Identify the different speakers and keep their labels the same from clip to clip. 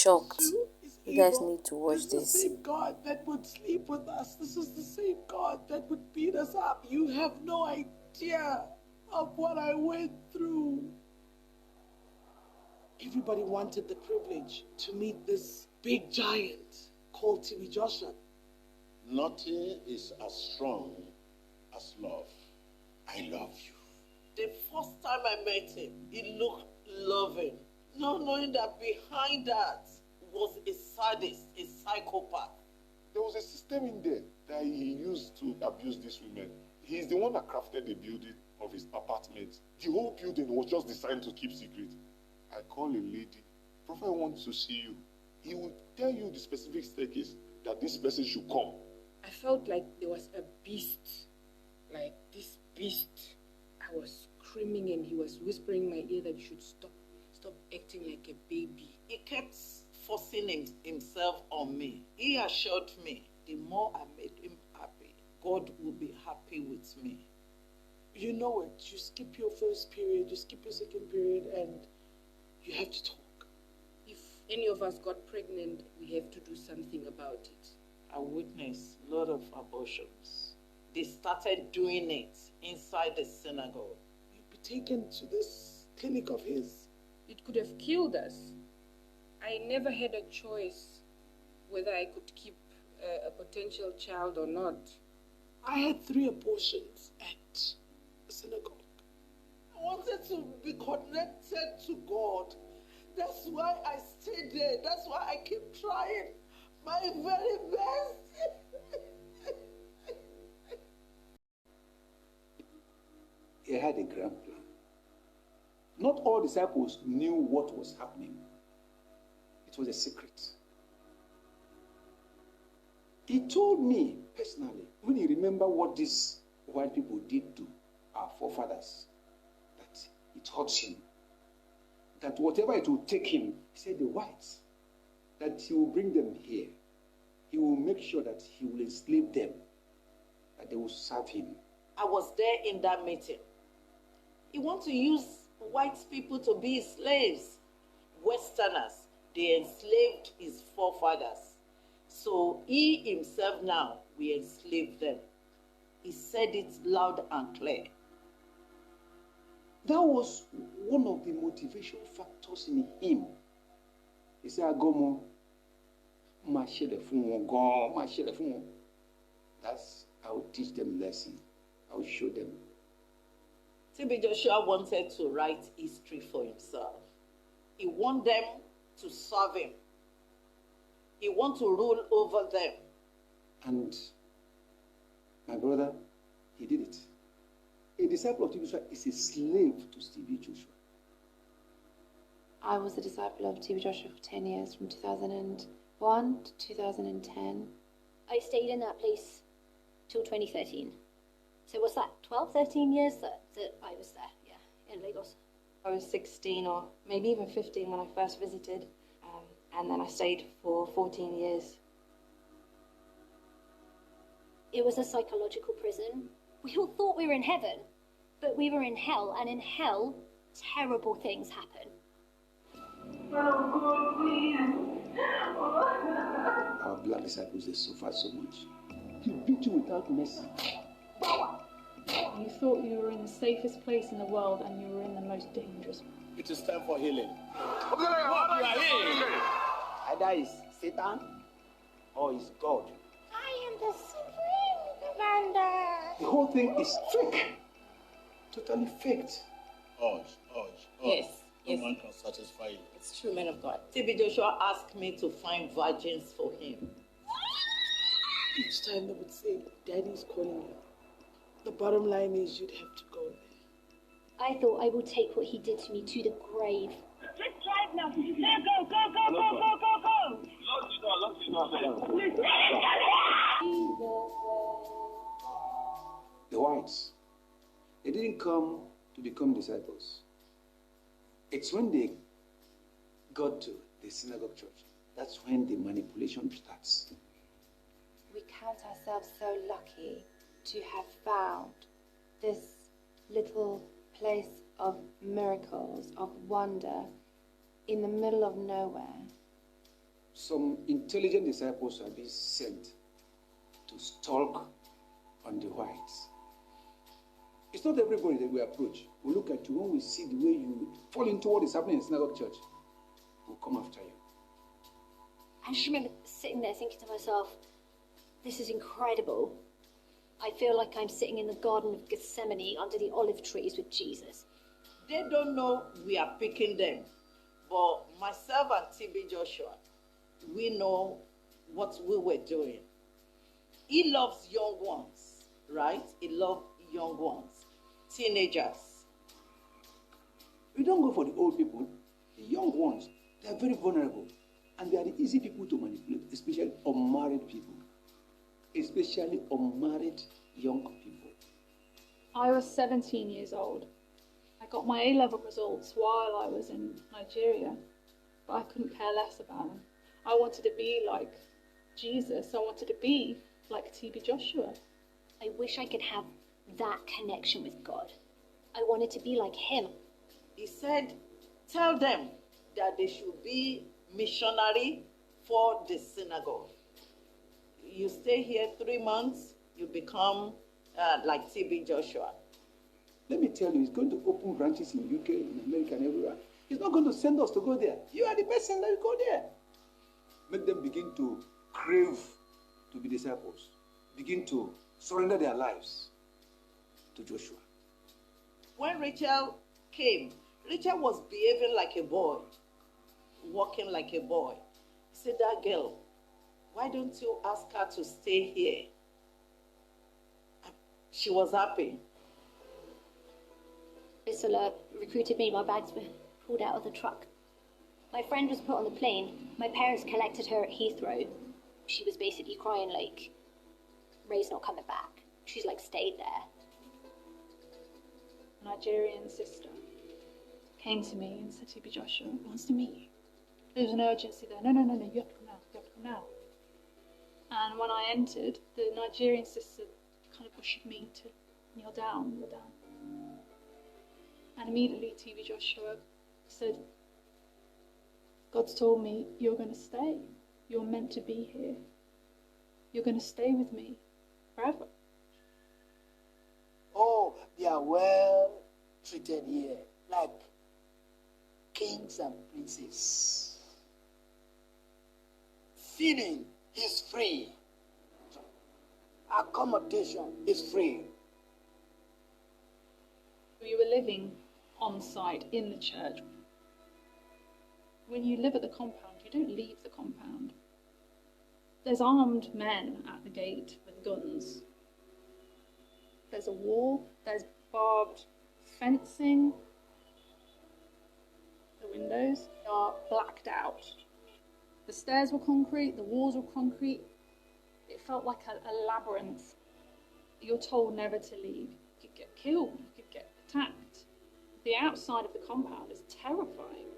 Speaker 1: shocked. You guys need to watch this.
Speaker 2: This is the same God that would sleep with us. This is the same God that would beat us up. You have no idea of what I went through. Everybody wanted the privilege to meet this big giant called TB Joshua.
Speaker 3: Nothing is as strong as love. I love you.
Speaker 2: The first time I met him, he looked loving. Not knowing that behind that was a sadist, a psychopath.
Speaker 4: There was a system in there that he used to abuse these women. He's the one that crafted the building of his apartment. The whole building was just designed to keep secret. I call a lady, Prophet wants to see you. He will tell you the specific staircase that this person should come.
Speaker 5: I felt like there was a beast, like this beast. I was screaming and he was whispering in my ear that you should stop acting like a baby.
Speaker 2: He kept forcing himself on me. He assured me the more I made him happy, God will be happy with me. You know it. You skip your first period, you skip your second period, and you have to talk.
Speaker 5: If any of us got pregnant, we have to do something about it.
Speaker 2: I witnessed a lot of abortions. They started doing it inside the synagogue. You'd be taken to this clinic of his.
Speaker 5: It could have killed us. I never had a choice whether I could keep a potential child or not.
Speaker 2: I had 3 abortions at the synagogue. I wanted to be connected to God. That's why I stayed there. That's why I keep trying my very best.
Speaker 6: He had a grand plan. Not all disciples knew what was happening. It was a secret. He told me personally, when he remembered what these white people did to our forefathers, that it hurts him. That whatever it will take him, he said the whites, that he will bring them here. He will make sure that he will enslave them, that they will serve him.
Speaker 2: I was there in that meeting. He wants to use white people to be his slaves. Westerners, they enslaved his forefathers. So he himself now will enslave them. He said it loud and clear.
Speaker 6: That was one of the motivation factors in him. He said, I go more. That's, I will teach them lesson. I will show them.
Speaker 2: TB Joshua wanted to write history for himself. He wanted them to serve him. He wanted to rule over them.
Speaker 6: And my brother, he did it. A disciple of TB Joshua is a slave to TB Joshua.
Speaker 7: I was a disciple of TB Joshua for 10 years, from 2001 to 2010.
Speaker 8: I stayed in that place till 2013. So what's that, 12, 13 years that I was there, yeah, in Lagos.
Speaker 7: I was 16 or maybe even 15 when I first visited, and then I stayed for 14 years.
Speaker 8: It was a psychological prison. We all thought we were in heaven, but we were in hell, and in hell, terrible things happen.
Speaker 6: Our black disciples, they suffered so much. He beat you without mercy.
Speaker 9: You thought you were in the safest place in the world, and you were in the most dangerous one.
Speaker 3: It is time for healing.
Speaker 10: You are healed. Either is Satan or is God.
Speaker 11: I am the Supreme Commander.
Speaker 6: The whole thing is fake. Totally faked.
Speaker 3: Urge.
Speaker 5: Yes.
Speaker 3: No man can satisfy you.
Speaker 5: It's true, man of God.
Speaker 2: TB Joshua asked me to find virgins for him. Each time they would say, Daddy's calling you. The bottom line is you'd have to go there.
Speaker 8: I thought I will take what he did to me to the grave.
Speaker 11: Let's drive now. Go.
Speaker 6: The whites, they didn't come to become disciples. It's when they got to the synagogue church, that's when the manipulation starts.
Speaker 7: We count ourselves so lucky to have found this little place of miracles, of wonder, in the middle of nowhere,
Speaker 6: some intelligent disciples are being sent to stalk on the whites. It's not everybody that we approach. We look at you when we see the way you fall into what is happening in synagogue church. We'll come after you.
Speaker 8: I just remember sitting there thinking to myself, this is incredible. I feel like I'm sitting in the Garden of Gethsemane under the olive trees with Jesus.
Speaker 2: They don't know we are picking them. But myself and TB Joshua, we know what we were doing. He loves young ones, right? He loves young ones, teenagers.
Speaker 6: We don't go for the old people. The young ones, they are very vulnerable. And they are the easy people to manipulate, especially unmarried people. Especially unmarried young people.
Speaker 9: I was 17 years old. I got my A-level results while I was in Nigeria, but I couldn't care less about them. I wanted to be like Jesus. I wanted to be like TB Joshua.
Speaker 8: I wish I could have that connection with God. I wanted to be like him.
Speaker 2: He said, tell them that they should be missionary for the synagogue. You stay here 3 months, you become like TB Joshua.
Speaker 6: Let me tell you, he's going to open branches in UK, in America, and everywhere. He's not going to send us to go there. You are the person that will go there. Make them begin to crave to be disciples. Begin to surrender their lives to Joshua.
Speaker 2: When Rachel came, Rachel was behaving like a boy, walking like a boy. He said, that girl, why don't you ask her to stay here? She was happy.
Speaker 8: Ursula recruited me. My bags were pulled out of the truck. My friend was put on the plane. My parents collected her at Heathrow. She was basically crying like, Ray's not coming back. She's like stayed there.
Speaker 9: A Nigerian sister came to me and said, TB Joshua wants to meet you. There's an urgency there. No, you have to come now. You have to come now. And when I entered, the Nigerian sister kind of pushed me to kneel down. And immediately TB Joshua said, God's told me you're going to stay. You're meant to be here. You're going to stay with me forever.
Speaker 10: Oh, they are well treated here, like kings and princes. Feeding is free. Accommodation is free.
Speaker 9: We were living on site in the church. When you live at the compound, you don't leave the compound. There's armed men at the gate with guns. There's a wall, there's barbed fencing. The windows are blacked out. The stairs were concrete, the walls were concrete. It felt like a labyrinth. You're told never to leave. You could get killed, you could get attacked. The outside of the compound is terrifying.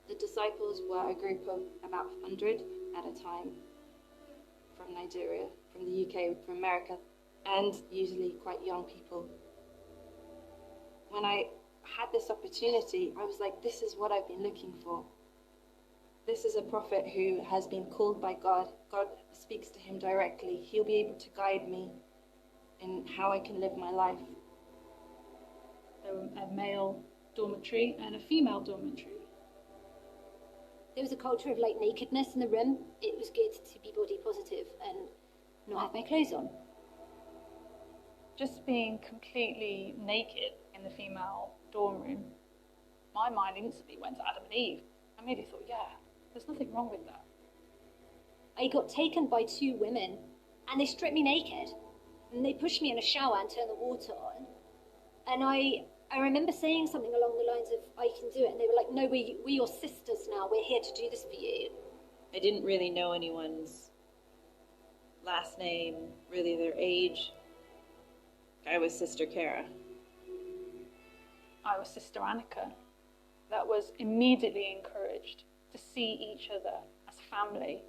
Speaker 7: The disciples were a group of about 100 at a time from Nigeria, from the UK, from America, and usually quite young people. When I had this opportunity, I was like, this is what I've been looking for. This is a prophet who has been called by God. God speaks to him directly. He'll be able to guide me in how I can live my life.
Speaker 9: There was a male dormitory and a female dormitory.
Speaker 8: There was a culture of like nakedness in the room. It was good to be body positive and not have my clothes on.
Speaker 9: Just being completely naked in the female dorm room, my mind instantly went to Adam and Eve. I immediately thought, yeah, there's nothing wrong with that.
Speaker 8: I got taken by 2 women and they stripped me naked. And they pushed me in a shower and turned the water on. And I remember saying something along the lines of, I can do it. And they were like, no, we're your sisters now. We're here to do this for you.
Speaker 12: I didn't really know anyone's last name, really their age. I was Sister Kara.
Speaker 9: I was Sister Annika. That was immediately encouraged to see each other as family.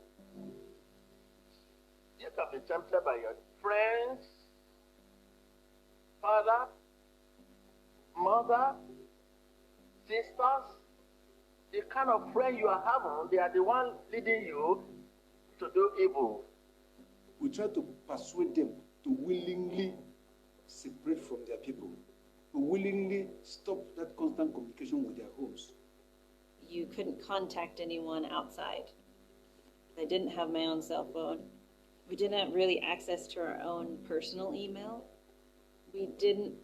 Speaker 10: You can be tempted by your friends, father, mother, sisters, the kind of friend you are having, they are the one leading you to do evil.
Speaker 6: We try to persuade them to willingly separate from their people, to willingly stop that constant communication with their homes.
Speaker 12: You couldn't contact anyone outside. I didn't have my own cell phone. We didn't have really access to our own personal email. We didn't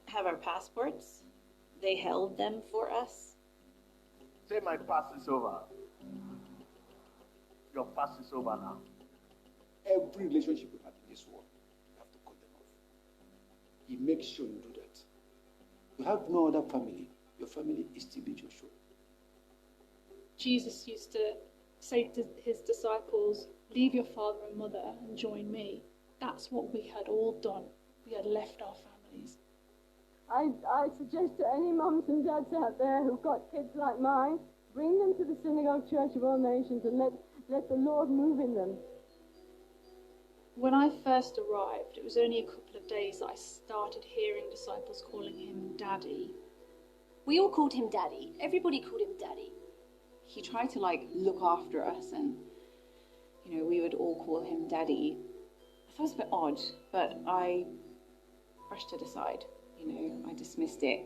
Speaker 12: have our passports. They held them for us.
Speaker 10: Say my past is over. Your past is over now.
Speaker 6: Every relationship you have in this world, you have to cut them off. You make sure you do that. You have no other family. Your family is TB Joshua.
Speaker 9: Jesus used to say to his disciples, leave your father and mother and join me. That's what we had all done. We had left our families.
Speaker 11: I suggest to any mums and dads out there who've got kids like mine, bring them to the Synagogue Church of All Nations and let the Lord move in them.
Speaker 9: When I first arrived, it was only a couple of days that I started hearing disciples calling him Daddy.
Speaker 8: We all called him Daddy. Everybody called him Daddy.
Speaker 13: He tried to look after us, and we would all call him Daddy. I thought it was a bit odd, but I brushed it aside. I dismissed it.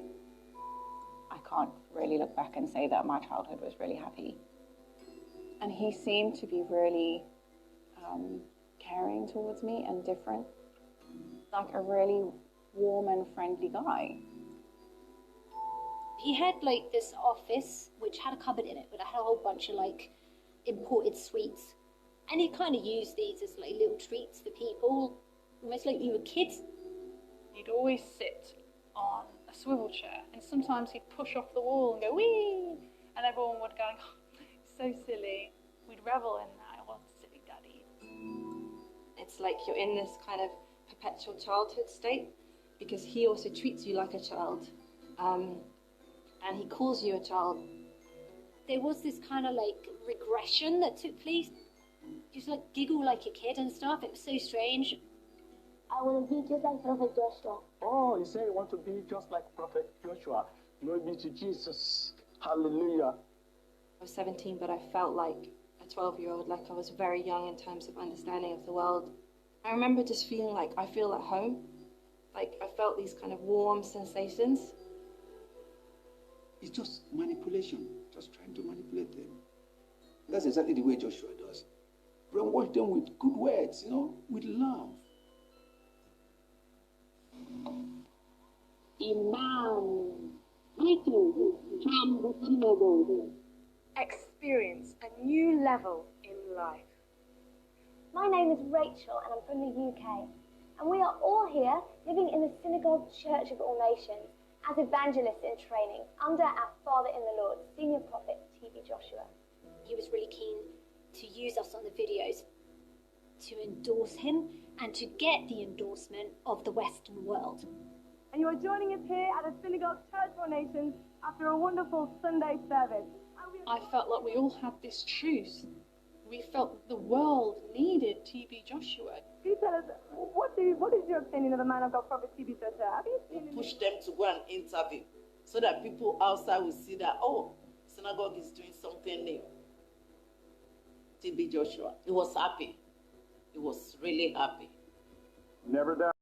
Speaker 13: I can't really look back and say that my childhood was really happy. And he seemed to be really caring towards me and different, like a really warm and friendly guy.
Speaker 8: He had this office which had a cupboard in it, but it had a whole bunch of imported sweets, and he kind of used these as little treats for people, almost like we were kids.
Speaker 9: He'd always sit on a swivel chair, and sometimes he'd push off the wall and go wee, and everyone would go, oh, so silly. We'd revel in that. Oh, silly Daddy.
Speaker 7: It's like you're in this kind of perpetual childhood state, because he also treats you like a child, and he calls you a child.
Speaker 8: There was this kind of regression that took place. Just giggle like a kid and stuff. It was so strange.
Speaker 11: I want to be just like Prophet Joshua.
Speaker 10: Oh, you say you want to be just like Prophet Joshua. Glory be to Jesus. Hallelujah.
Speaker 7: I was 17, but I felt like a 12-year-old, like I was very young in terms of understanding of the world. I remember just feeling like I feel at home. I felt these kind of warm sensations.
Speaker 6: It's just manipulation, just trying to manipulate them. That's exactly the way Joshua does. Brainwash them with good words, with love.
Speaker 11: Imam, greetings from the synagogue.
Speaker 14: Experience a new level in life.
Speaker 11: My name is Rachel and I'm from the UK. And we are all here living in the Synagogue Church of All Nations as evangelists in training under our Father in the Lord, Senior Prophet TB Joshua.
Speaker 8: He was really keen to use us on the videos to endorse him and to get the endorsement of the Western world.
Speaker 14: And you are joining us here at the Synagogue Church of All Nations after a wonderful Sunday service.
Speaker 9: I felt like we all had this truth. We felt that the world needed TB Joshua.
Speaker 14: Please tell us, what is your opinion of the man of God, Prophet TB Joshua? Have you seen him?
Speaker 2: Push them to go and interview so that people outside will see that, synagogue is doing something new. TB Joshua, he was happy. He was really happy.
Speaker 10: Never doubt.